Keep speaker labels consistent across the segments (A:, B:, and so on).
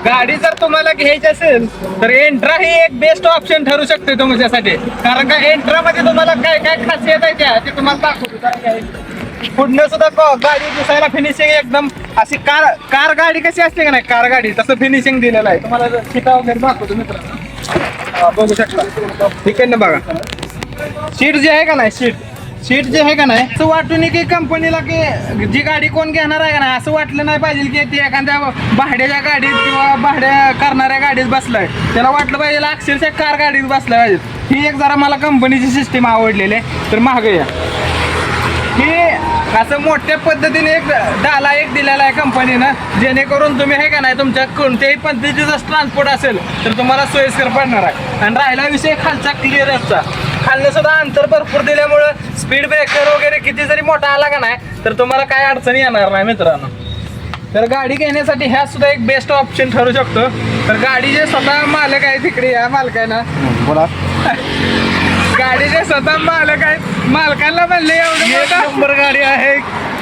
A: गाडी जर तुम्हाला घ्यायची असेल तर एंट्रा ही एक बेस्ट ऑप्शन ठरू शकते तुमच्यासाठी. कारण का एंट्रा मध्ये तुम्हाला काय काय खासियत आहे त्या ते तुम्हाला दाखवतो. पुढनं सुद्धा गाडी दिसायला फिनिशिंग एकदम अशी कार गाडी कशी असते का नाही, कार गाडी तसं फिनिशिंग दिलेलं आहे. तुम्हाला सीटा वगैरे दाखवतो मित्रांनो, बघू शकता. ठीक आहे ना, बघा सीट जे आहे का नाही, सीट जे आहे का नाही असं वाटून की कंपनीला की जी गाडी कोण घेणार आहे का नाही असं वाटलं नाही पाहिजे की ते एखाद्या भाड्याच्या गाडीत किंवा भाड्या करणाऱ्या गाडीत बसलाय. त्याला वाटलं पाहिजे अक्षरशः कार गाडीत बसलाय पाहिजे. ही एक जरा मला कंपनीची सिस्टीम आवडलेली आहे. तर मागे या, ही असं मोठ्या पद्धतीने एक डाला एक दिलेला आहे कंपनीनं, जेणेकरून तुम्ही हे का नाही तुमच्या कोणत्याही पद्धतीचं ट्रान्सपोर्ट असेल तर तुम्हाला सोयीस्कर पडणार आहे. आणि राहिला विषय खालचा क्लिअरन्सचा, खालनं सुद्धा अंतर भरपूर दिल्यामुळं स्पीड ब्रेकर वगैरे किती जरी मोठा आला का नाही तर तुम्हाला काय अडचणी येणार नाही मित्रांनो. तर गाडी घेण्यासाठी ह्या सुद्धा एक बेस्ट ऑप्शन ठरू शकतो. तर गाडी जे स्वतः मालक आहे तिकडे या मालकांना
B: बोला.
A: गाडीचे स्वतः मालक आहेत, मालकांना म्हणले एवढं
B: नंबर गाडी आहे,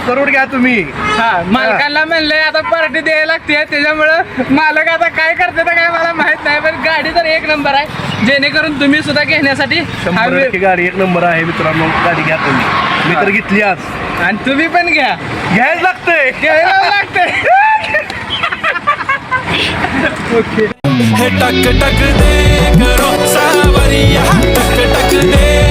B: करून घ्या तुम्ही.
A: हा मालकांना म्हणलंय आता पार्टी द्यायला लागते, त्याच्यामुळं मालक आता काय करते तर काय मला माहित नाही, पण गाडी तर एक नंबर आहे. जेणेकरून तुम्ही सुद्धा घेण्यासाठी
B: 100% गाडी एक नंबर आहे मित्रांनो. गाडी घ्या तुम्ही, मी तर घेतली आज.
A: आणि तुम्ही पण घ्या,
B: घ्यायला लागतंय.
A: घ्यायला लागतंय. ओके
C: टक टक दे करो सावरिया टक टक दे